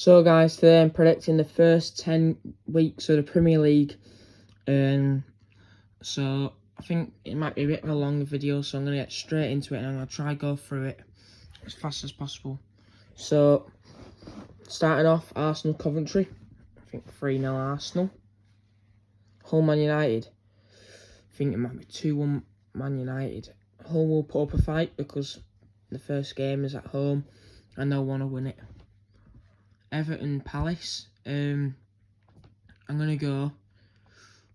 So guys, today I'm predicting the first 10 weeks of the Premier League. So I think it might be a bit of a longer video, so I'm going to get straight into it and I'm going to try to go through it as fast as possible. So, starting off, Arsenal Coventry. I think 3-0 Arsenal. Hull Man United. I think it might be 2-1 Man United. Hull will put up a fight because the first game is at home and they'll want to win it. Everton Palace. I'm going to go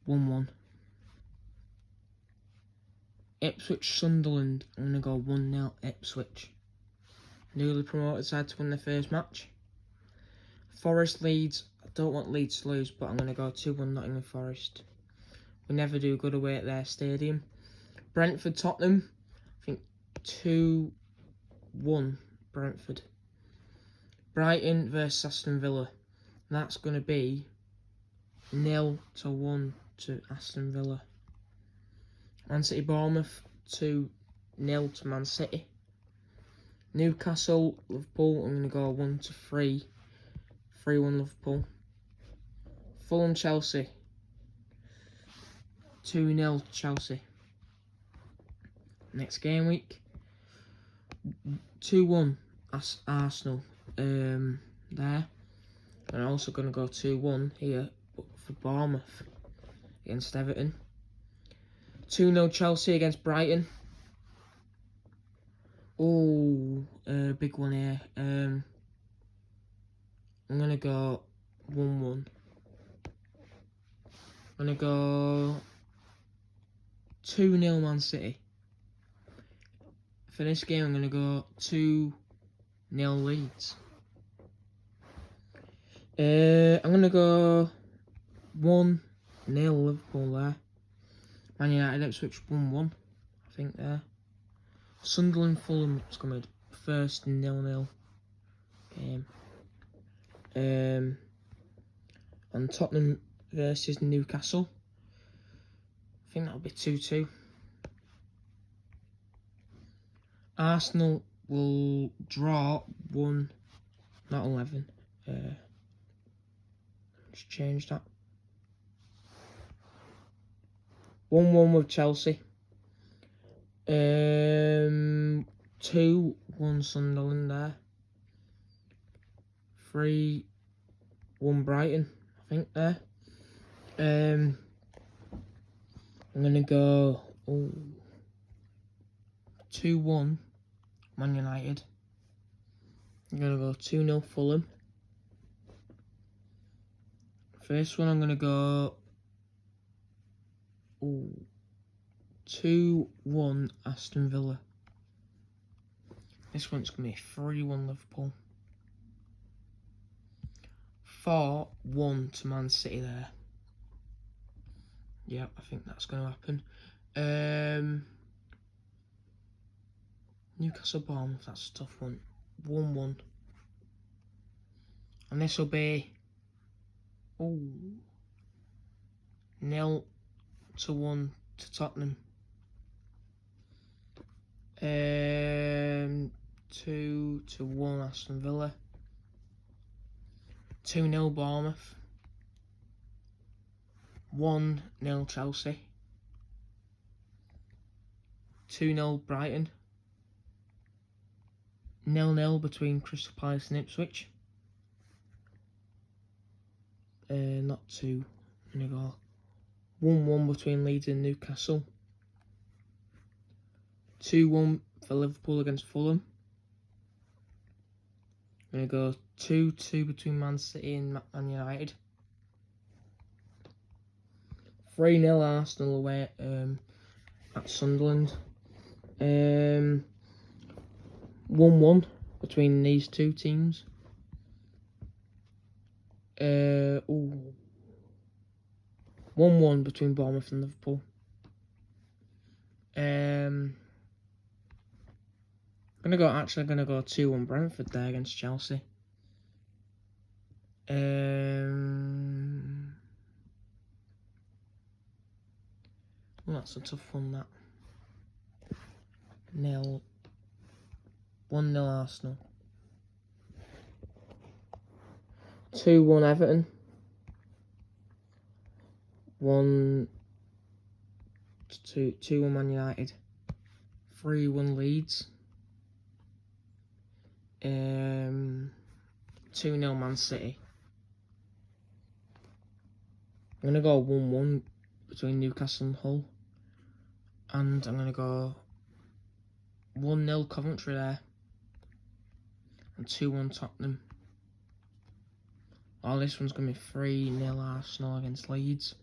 1-1. Ipswich Sunderland. I'm going to go 1-0 Ipswich. Newly promoted side to win their first match. Forest Leeds. I don't want Leeds to lose, but I'm going to go 2-1 Nottingham Forest. We never do good away at their stadium. Brentford Tottenham. I think 2-1 Brentford. Brighton versus Aston Villa. That's going to be 0-1 to Aston Villa. Man City Bournemouth 2-0 to Man City. Newcastle Liverpool, I'm going to go 1-3. 3-1 Liverpool. Fulham Chelsea 2-0 Chelsea. Next game week 2-1 Arsenal there. I'm also going to go 2-1 here for Bournemouth against Everton. 2-0 Chelsea against Brighton. Oh, big one here. I'm going to go 1-1. I'm going to go 2-0 Man City. For this game, I'm going to go 2-0 Leeds. I'm going to go 1-0 Liverpool there. Man United Ipswich 1-1, I think there. Sunderland Fulham is going to be the first 0-0 game. And Tottenham versus Newcastle. I think that'll be 2-2. Arsenal will draw 1, not 11. Just change that. 1-1 with Chelsea. 2-1 Sunderland there. 3-1 Brighton, I think there. I'm gonna go 2-1 Man United. I'm gonna go 2-0 Fulham. First one I'm gonna go 2-1 Aston Villa. This one's going to be 3-1 Liverpool. 4-1 to Man City there. Yeah, I think that's going to happen. Newcastle Bournemouth, that's a tough one. 1-1. And this will be 0-1 to Tottenham. 2-1 Aston Villa. 2-0 Bournemouth. 1-0 Chelsea. 2-0 Brighton. 0-0 between Crystal Palace and Ipswich. Not 2. I'm going to go 1-1 between Leeds and Newcastle. 2-1 for Liverpool against Fulham. I'm going to go 2-2 between Man City and Man United. 3-0 Arsenal away at Sunderland. 1-1 between these two teams. 1-1 between Bournemouth and Liverpool. I'm gonna go 2-1 Brentford there against Chelsea. Well, that's a tough one, that. 1-0 Arsenal. 2-1 Everton. 2-1 Man United. 3-1 Leeds. 2-0 Man City. I'm going to go 1-1 between Newcastle and Hull. And I'm going to go 1-0 Coventry there. And 2-1 Tottenham. Oh, this one's going to be 3-0 Arsenal against Leeds.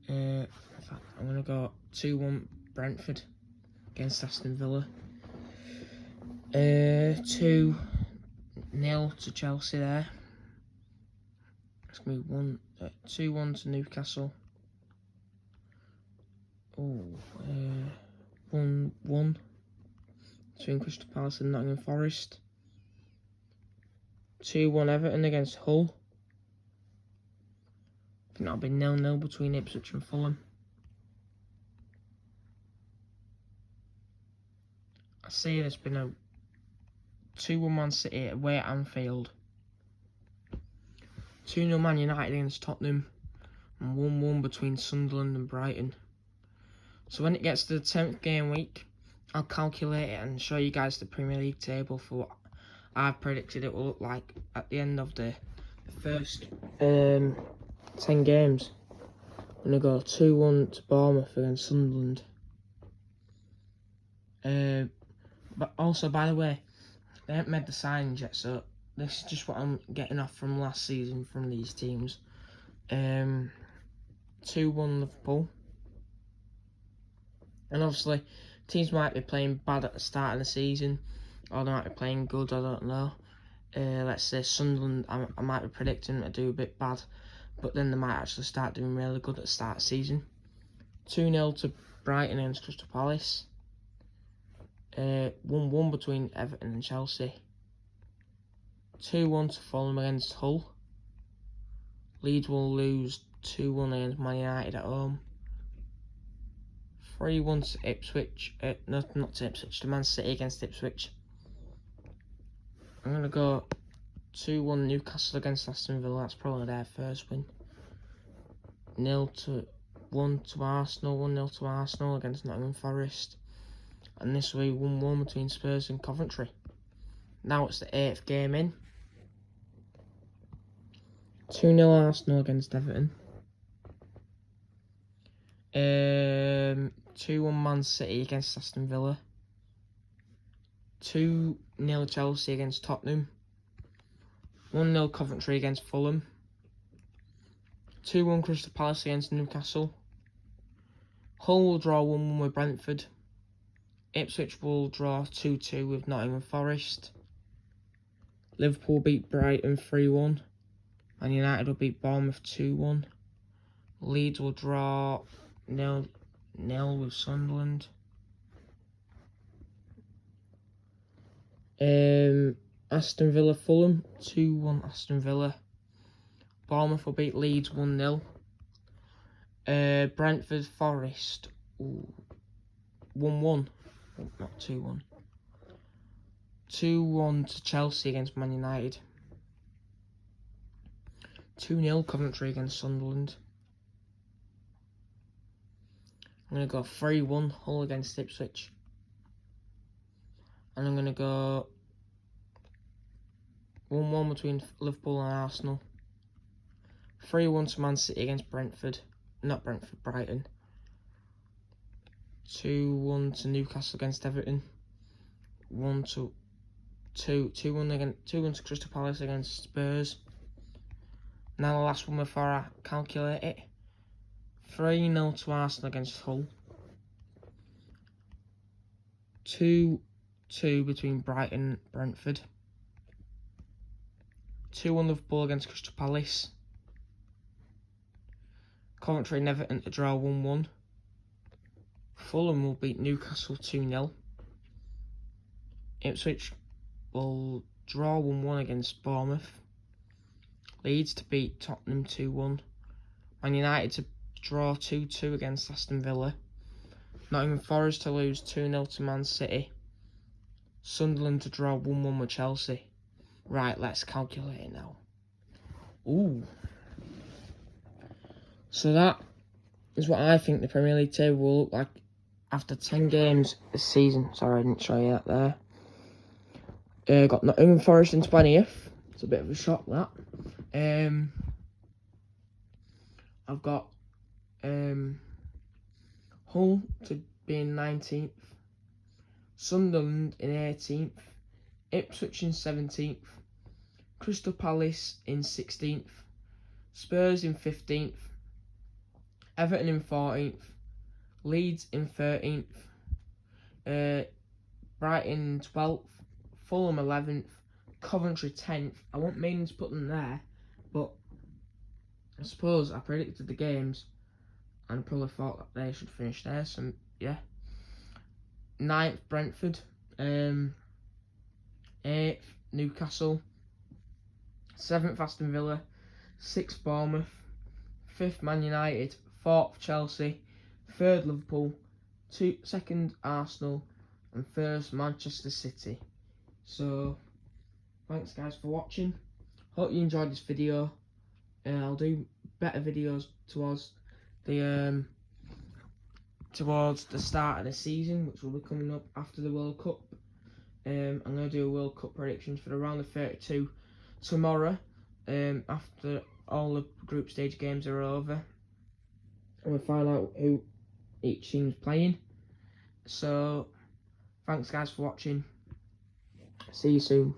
In fact, I'm going to go 2-1 Brentford against Aston Villa. 2-0 to Chelsea there. It's going to be 2-1 to Newcastle. 1-1 between Crystal Palace and Nottingham Forest. 2-1 Everton against Hull. I think that'll be 0-0 between Ipswich and Fulham. I see there's been a 2-1 Man City away at Anfield. 2-0 Man United against Tottenham. And 1-1 between Sunderland and Brighton. So when it gets to the 10th game week, I'll calculate it and show you guys the Premier League table for what I've predicted it will look like at the end of the first 10 games. I'm going to go 2-1 to Bournemouth against Sunderland. But also, by the way, they haven't made the signings yet, so this is just what I'm getting off from last season from these teams. 2-1 Liverpool. And obviously, teams might be playing bad at the start of the season, or they might be playing good, I don't know. Let's say Sunderland, I might be predicting to do a bit bad, but then they might actually start doing really good at the start of the season. 2-0 to Brighton against Crystal Palace. 1-1 between Everton and Chelsea. 2-1 to Fulham against Hull. Leeds will lose 2-1 against Man United at home. 3-1 to Ipswich. Not to Ipswich, to Man City against Ipswich. I'm going to go 2-1 Newcastle against Aston Villa. That's probably their first win. 1-0 to Arsenal. 1-0 to Arsenal against Nottingham Forest. And this will be 1-1 between Spurs and Coventry. Now it's the 8th game in. 2-0 Arsenal against Everton. 2-1 Man City against Aston Villa. 2-0 Chelsea against Tottenham. 1-0 Coventry against Fulham. 2-1 Crystal Palace against Newcastle. Hull will draw 1-1 with Brentford. Ipswich will draw 2-2 with Nottingham Forest. Liverpool beat Brighton 3-1. Man United will beat Bournemouth 2-1. Leeds will draw 0-0 with Sunderland. Aston Villa Fulham 2-1 Aston Villa. Bournemouth will beat Leeds 1-0. Brentford Forest 1-1. Not 2-1. 2-1 to Chelsea against Man United. 2-0 Coventry against Sunderland. I'm going to go 3-1 Hull against Ipswich. And I'm going to go 1-1 between Liverpool and Arsenal. 3-1 to Man City against Brentford. Not Brentford, Brighton. 2-1 to Newcastle against Everton. 2-1 to Crystal Palace against Spurs. Now the last one before I calculate it. 3-0 to Arsenal against Hull. 2-2 between Brighton and Brentford. 2-1 Liverpool against Crystal Palace. Coventry and Everton to draw 1-1. Fulham will beat Newcastle 2-0. Ipswich will draw 1-1 against Bournemouth. Leeds to beat Tottenham 2-1. Man United to draw 2-2 against Aston Villa. Nottingham Forest to lose 2-0 to Man City. Sunderland to draw 1-1 with Chelsea. Right, let's calculate it now. Ooh. So that is what I think the Premier League table will look like after 10 games this season. Sorry, I didn't show you that there. Got Nottingham Forest in 20th. It's a bit of a shock, that. I've got Hull to be in 19th. Sunderland in 18th. Ipswich in 17th. Crystal Palace in 16th. Spurs in 15th. Everton in 14th. Leeds in 13th. Brighton 12th. Fulham 11th. Coventry 10th. I wasn't meaning to put them there, but I suppose I predicted the games and probably thought that they should finish there. So yeah. 9th Brentford. 8th Newcastle. 7th Aston Villa. 6th Bournemouth. 5th Man United. 4th Chelsea. 3rd Liverpool. 2nd Arsenal. And 1st Manchester City. So thanks guys for watching. Hope you enjoyed this video. I'll do better videos towards the start of the season, which will be coming up after the World Cup. I'm going to do a World Cup predictions for the round of 32 tomorrow, after all the group stage games are over, and we'll find out who each team's playing. So thanks guys for watching. See you soon.